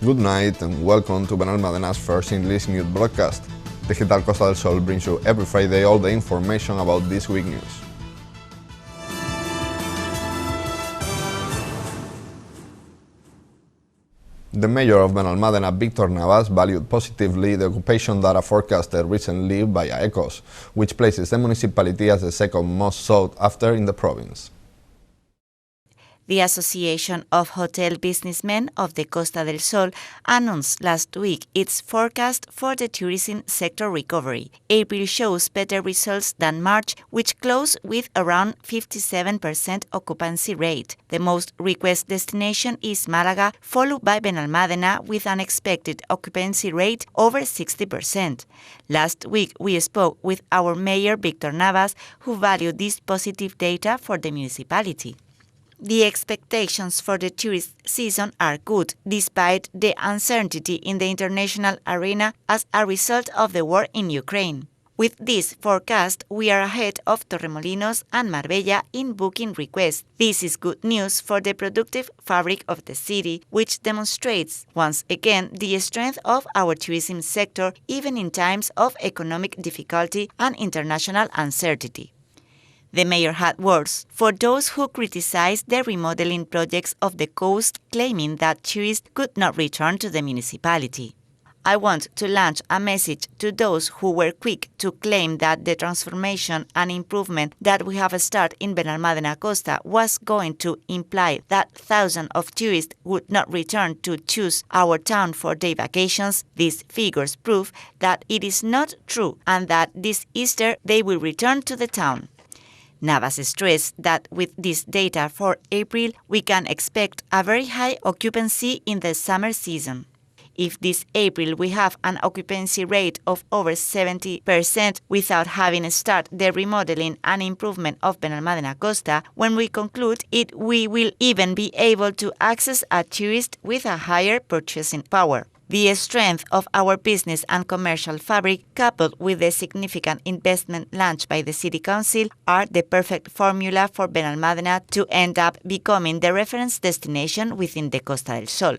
Good night and welcome to Benalmadena's first English news broadcast. Digital Costa del Sol brings you every Friday all the information about this week's news. The mayor of Benalmádena, Victor Navas, valued positively the occupation data forecasted recently by AECOS, which places the municipality as the second most sought after in the province. The Association of Hotel Businessmen of the Costa del Sol announced last week its forecast for the tourism sector recovery. April shows better results than March, which closed with around 57% occupancy rate. The most requested destination is Málaga, followed by Benalmádena with an expected occupancy rate over 60%. Last week, we spoke with our mayor, Victor Navas, who valued this positive data for the municipality. The expectations for the tourist season are good, despite the uncertainty in the international arena as a result of the war in Ukraine. With this forecast, we are ahead of Torremolinos and Marbella in booking requests. This is good news for the productive fabric of the city, which demonstrates, once again, the strength of our tourism sector, even in times of economic difficulty and international uncertainty. The mayor had words for those who criticized the remodeling projects of the coast, claiming that tourists could not return to the municipality. I want to launch a message to those who were quick to claim that the transformation and improvement that we have started in Benalmádena Costa was going to imply that thousands of tourists would not return to choose our town for their vacations. These figures prove that it is not true and that this Easter they will return to the town. Navas stressed that with this data for April, we can expect a very high occupancy in the summer season. If this April we have an occupancy rate of over 70% without having started the remodeling and improvement of Benalmádena Costa, when we conclude it, we will even be able to access a tourist with a higher purchasing power. The strength of our business and commercial fabric, coupled with the significant investment launched by the City Council, are the perfect formula for Benalmádena to end up becoming the reference destination within the Costa del Sol.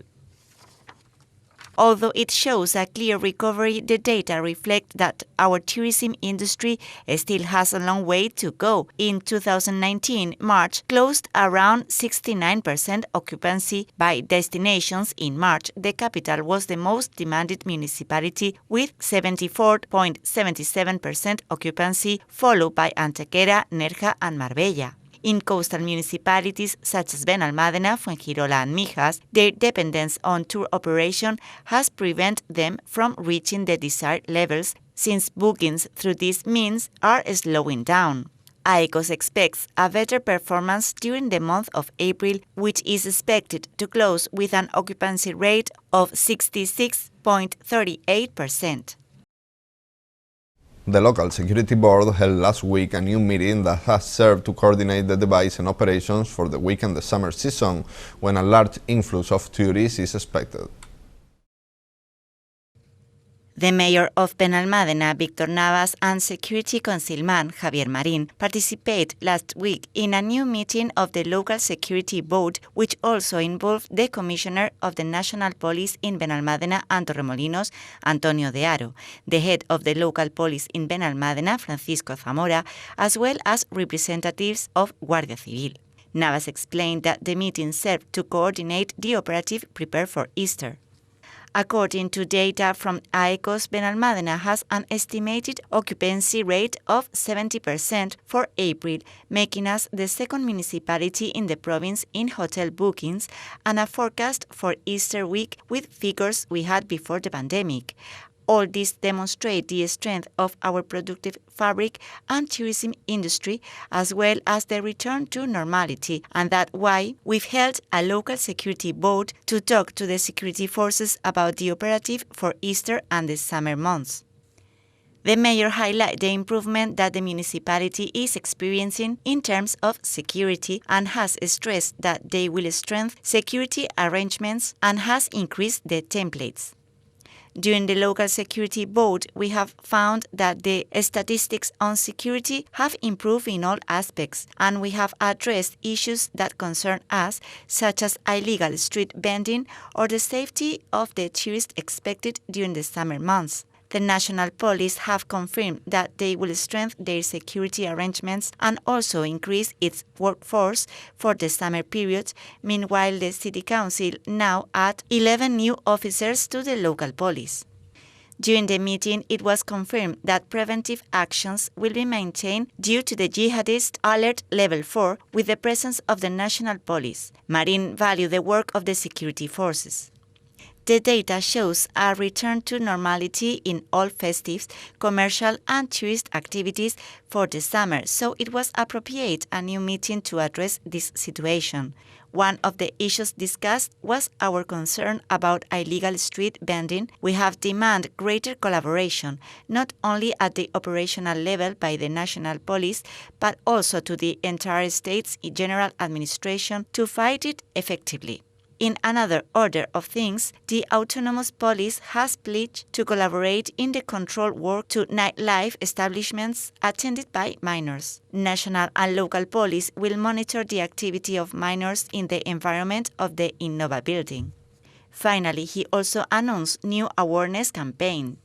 Although it shows a clear recovery, the data reflect that our tourism industry still has a long way to go. In 2019, March closed around 69% occupancy by destinations. In March, the capital was the most demanded municipality with 74.77% occupancy, followed by Antequera, Nerja, and Marbella. In coastal municipalities such as Benalmádena, Fuengirola, and Mijas, their dependence on tour operation has prevented them from reaching the desired levels, since bookings through these means are slowing down. AECOS expects a better performance during the month of April, which is expected to close with an occupancy rate of 66.38%. The local security board held last week a new meeting that has served to coordinate the device and operations for the week and the summer season, when a large influx of tourists is expected. The mayor of Benalmádena, Victor Navas, and security councilman Javier Marín participated last week in a new meeting of the local security board, which also involved the commissioner of the National Police in Benalmádena and Torremolinos, Antonio de Haro, the head of the local police in Benalmádena, Francisco Zamora, as well as representatives of Guardia Civil. Navas explained that the meeting served to coordinate the operative prepared for Easter. According to data from AECOS, Benalmádena has an estimated occupancy rate of 70% for April, making us the second municipality in the province in hotel bookings, and a forecast for Easter week with figures we had before the pandemic. All this demonstrates the strength of our productive fabric and tourism industry, as well as the return to normality, and that's why we've held a local security board to talk to the security forces about the operative for Easter and the summer months. The mayor highlighted the improvement that the municipality is experiencing in terms of security and has stressed that they will strengthen security arrangements and has increased the templates. During the local security vote, we have found that the statistics on security have improved in all aspects, and we have addressed issues that concern us, such as illegal street vending or the safety of the tourists expected during the summer months. The National Police have confirmed that they will strengthen their security arrangements and also increase its workforce for the summer period. Meanwhile, the City Council now add 11 new officers to the local police. During the meeting, it was confirmed that preventive actions will be maintained due to the jihadist alert level 4 with the presence of the National Police. Marin valued the work of the security forces. The data shows a return to normality in all festive, commercial and tourist activities for the summer, so it was appropriate a new meeting to address this situation. One of the issues discussed was our concern about illegal street vending. We have demanded greater collaboration, not only at the operational level by the National Police, but also to the entire state's general administration to fight it effectively. In another order of things, the autonomous police has pledged to collaborate in the control work to nightlife establishments attended by minors. National and local police will monitor the activity of minors in the environment of the Innova building. Finally, he also announced new awareness campaign.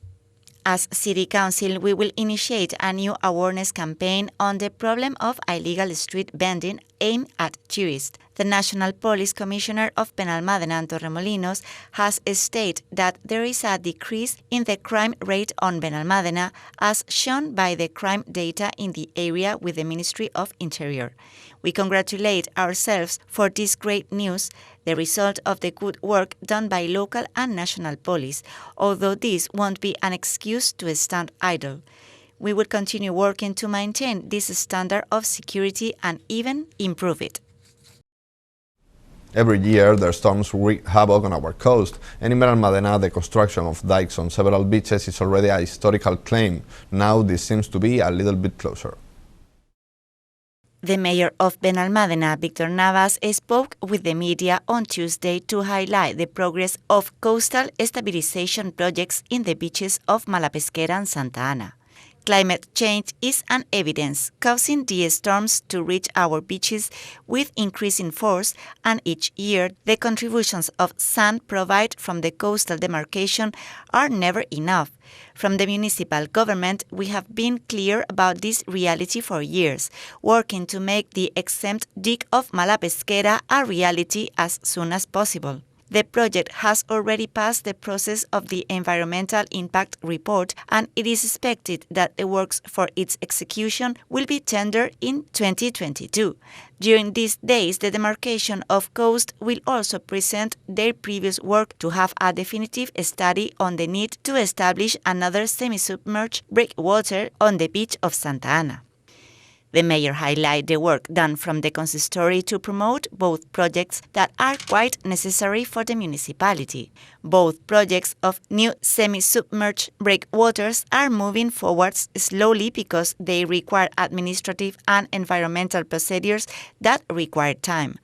As City Council, we will initiate a new awareness campaign on the problem of illegal street vending aimed at tourists. The National Police Commissioner of Benalmádena and Torremolinos has stated that there is a decrease in the crime rate on Benalmádena, as shown by the crime data in the area with the Ministry of Interior. We congratulate ourselves for this great news, the result of the good work done by local and national police, although this won't be an excuse to stand idle. We will continue working to maintain this standard of security and even improve it. Every year, the storms wreak havoc on our coast, and in Benalmádena, the construction of dikes on several beaches is already a historical claim. Now this seems to be a little bit closer. The mayor of Benalmádena, Víctor Navas, spoke with the media on Tuesday to highlight the progress of coastal stabilization projects in the beaches of Malapesquera and Santa Ana. Climate change is an evidence, causing the storms to reach our beaches with increasing force, and each year the contributions of sand provided from the coastal demarcation are never enough. From the municipal government, we have been clear about this reality for years, working to make the exempt dig of Malapesquera a reality as soon as possible. The project has already passed the process of the Environmental Impact Report, and it is expected that the works for its execution will be tendered in 2022. During these days, the demarcation of coast will also present their previous work to have a definitive study on the need to establish another semi-submerged breakwater on the beach of Santa Ana. The mayor highlighted the work done from the consistory to promote both projects that are quite necessary for the municipality. Both projects of new semi-submerged breakwaters are moving forwards slowly because they require administrative and environmental procedures that require time.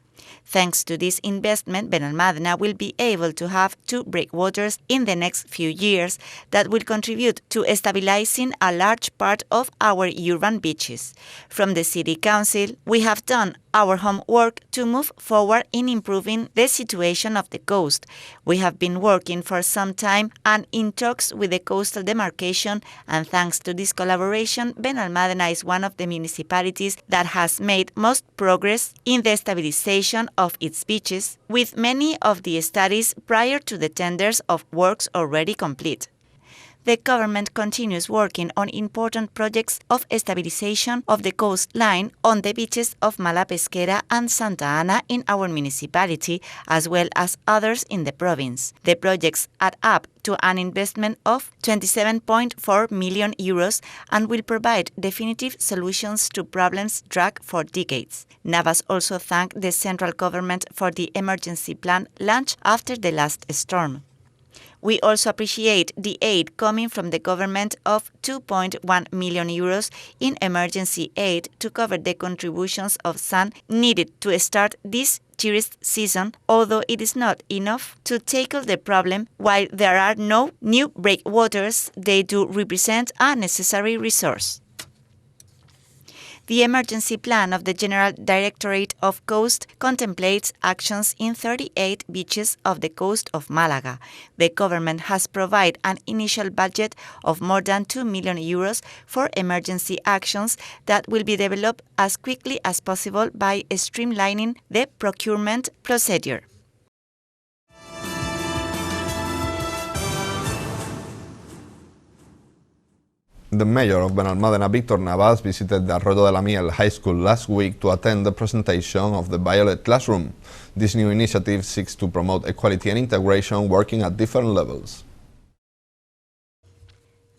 Thanks to this investment, Benalmádena will be able to have 2 breakwaters in the next few years that will contribute to stabilizing a large part of our urban beaches. From the City Council, we have done our homework to move forward in improving the situation of the coast. We have been working for some time and in talks with the coastal demarcation, and thanks to this collaboration, Benalmádena is one of the municipalities that has made most progress in the stabilization of its beaches, with many of the studies prior to the tenders of works already complete. The government continues working on important projects of stabilization of the coastline on the beaches of Malapesquera and Santa Ana in our municipality, as well as others in the province. The projects add up to an investment of 27.4 million euros and will provide definitive solutions to problems dragged for decades. Navas also thanked the central government for the emergency plan launched after the last storm. We also appreciate the aid coming from the government of 2.1 million euros in emergency aid to cover the contributions of sand needed to start this tourist season, although it is not enough to tackle the problem. While there are no new breakwaters, they do represent a necessary resource. The emergency plan of the General Directorate of Coast contemplates actions in 38 beaches of the coast of Malaga. The government has provided an initial budget of more than 2 million euros for emergency actions that will be developed as quickly as possible by streamlining the procurement procedure. The mayor of Benalmádena, Víctor Navas, visited the Arroyo de la Miel High School last week to attend the presentation of the Violet Classroom. This new initiative seeks to promote equality and integration working at different levels.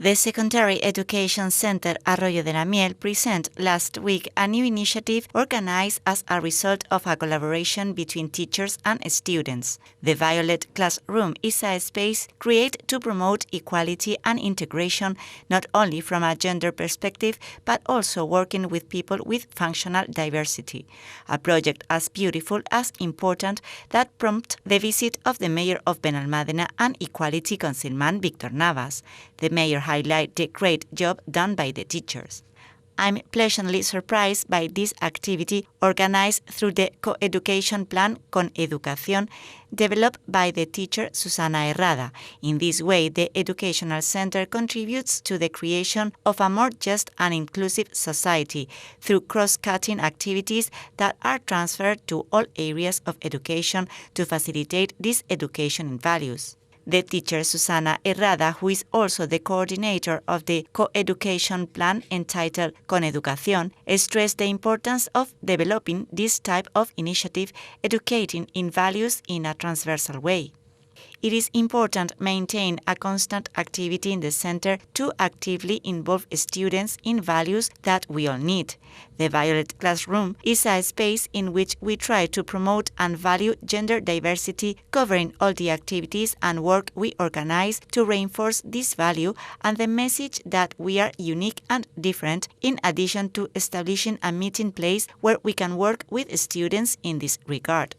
The Secondary Education Center Arroyo de la Miel presented last week a new initiative organized as a result of a collaboration between teachers and students. The Violet Classroom is a space created to promote equality and integration not only from a gender perspective but also working with people with functional diversity. A project as beautiful as important that prompted the visit of the mayor of Benalmádena and Equality Councilman Víctor Navas. The mayor highlight the great job done by the teachers. I'm pleasantly surprised by this activity organized through the co-education plan Con Educación developed by the teacher Susana Herrada. In this way, the educational center contributes to the creation of a more just and inclusive society through cross-cutting activities that are transferred to all areas of education to facilitate this education in values. The teacher Susana Herrada, who is also the coordinator of the co-education plan entitled Con Educación, stressed the importance of developing this type of initiative, educating in values in a transversal way. It is important to maintain a constant activity in the center to actively involve students in values that we all need. The Violet Classroom is a space in which we try to promote and value gender diversity, covering all the activities and work we organize to reinforce this value and the message that we are unique and different, in addition to establishing a meeting place where we can work with students in this regard.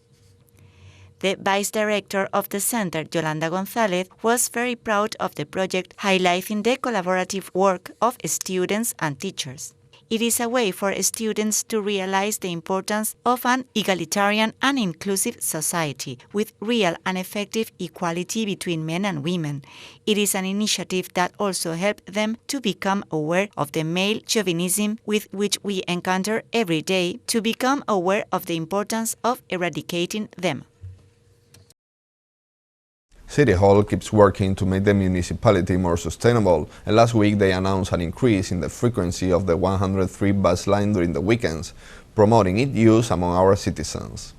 The vice director of the center, Yolanda González, was very proud of the project, highlighting the collaborative work of students and teachers. It is a way for students to realize the importance of an egalitarian and inclusive society with real and effective equality between men and women. It is an initiative that also helps them to become aware of the male chauvinism with which we encounter every day, to become aware of the importance of eradicating them. City Hall keeps working to make the municipality more sustainable, and last week they announced an increase in the frequency of the 103 bus line during the weekends, promoting its use among our citizens.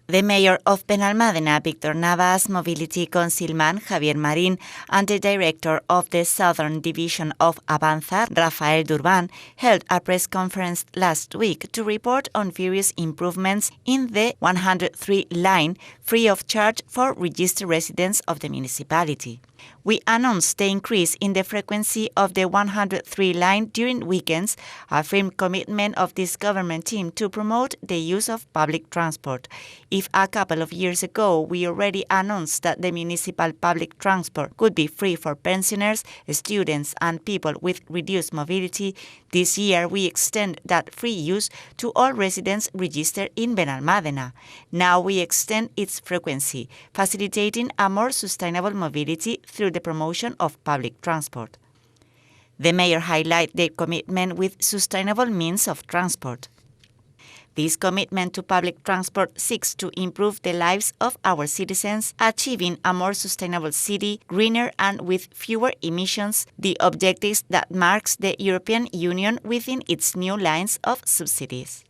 The mayor of Benalmádena, Víctor Navas, Mobility Councilman Javier Marín, and the director of the Southern Division of Avanza, Rafael Durban, held a press conference last week to report on various improvements in the 103 line, free of charge for registered residents of the municipality. We announced the increase in the frequency of the 103 line during weekends, a firm commitment of this government team to promote the use of public transport. If a couple of years ago we already announced that the municipal public transport could be free for pensioners, students, and people with reduced mobility, this year we extend that free use to all residents registered in Benalmádena. Now we extend its frequency, facilitating a more sustainable mobility through the promotion of public transport. The mayor highlighted the commitment with sustainable means of transport. This commitment to public transport seeks to improve the lives of our citizens, achieving a more sustainable city, greener and with fewer emissions, the objectives that marks the European Union within its new lines of subsidies.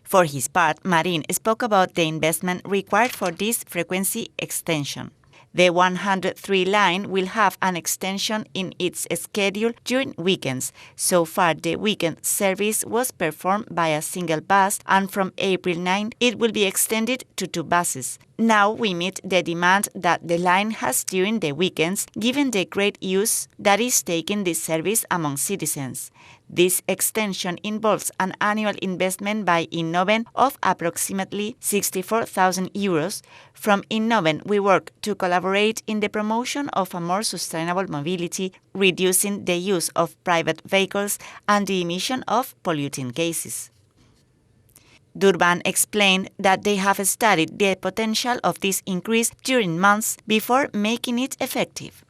For his part, Marín spoke about the investment required for this frequency extension. The 103 line will have an extension in its schedule during weekends. So far, the weekend service was performed by a single bus, and from April 9, it will be extended to 2 buses. Now we meet the demand that the line has during the weekends, given the great use that is taking this service among citizens. This extension involves an annual investment by Innoven of approximately 64,000 euros. From Innoven, we work to collaborate in the promotion of a more sustainable mobility, reducing the use of private vehicles and the emission of polluting gases. Durban explained that they have studied the potential of this increase during months before making it effective.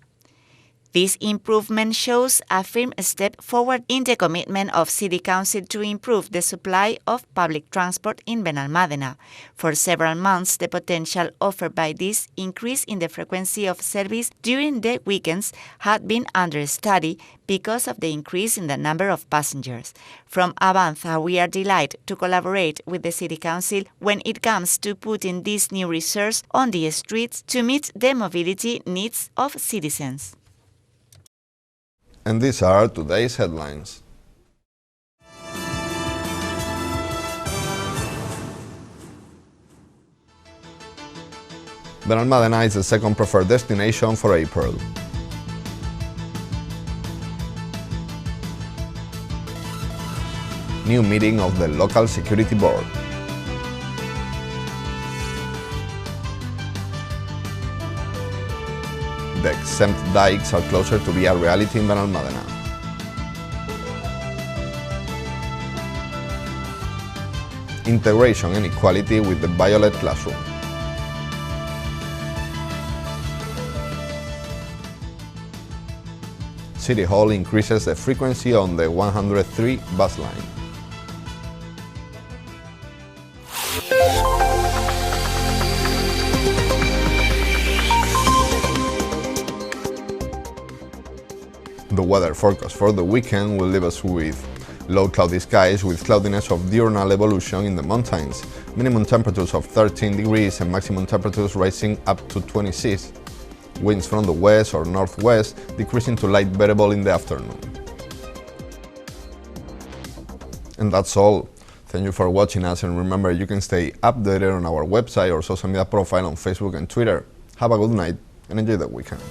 This improvement shows a firm step forward in the commitment of City Council to improve the supply of public transport in Benalmádena. For several months, the potential offered by this increase in the frequency of service during the weekends had been under study because of the increase in the number of passengers. From Avanza, we are delighted to collaborate with the City Council when it comes to putting this new resource on the streets to meet the mobility needs of citizens. And these are today's headlines. Benalmádena is the second preferred destination for April. New meeting of the local security board. The exempt dikes are closer to be a reality in Benalmádena. Integration and equality with the Violet Classroom. City Hall increases the frequency on the 103 bus line. The weather forecast for the weekend will leave us with low cloudy skies with cloudiness of diurnal evolution in the mountains, minimum temperatures of 13 degrees and maximum temperatures rising up to 26. Winds from the west or northwest decreasing to light variable in the afternoon. And that's all. Thank you for watching us, and remember, you can stay updated on our website or social media profile on Facebook and Twitter. Have a good night and enjoy the weekend.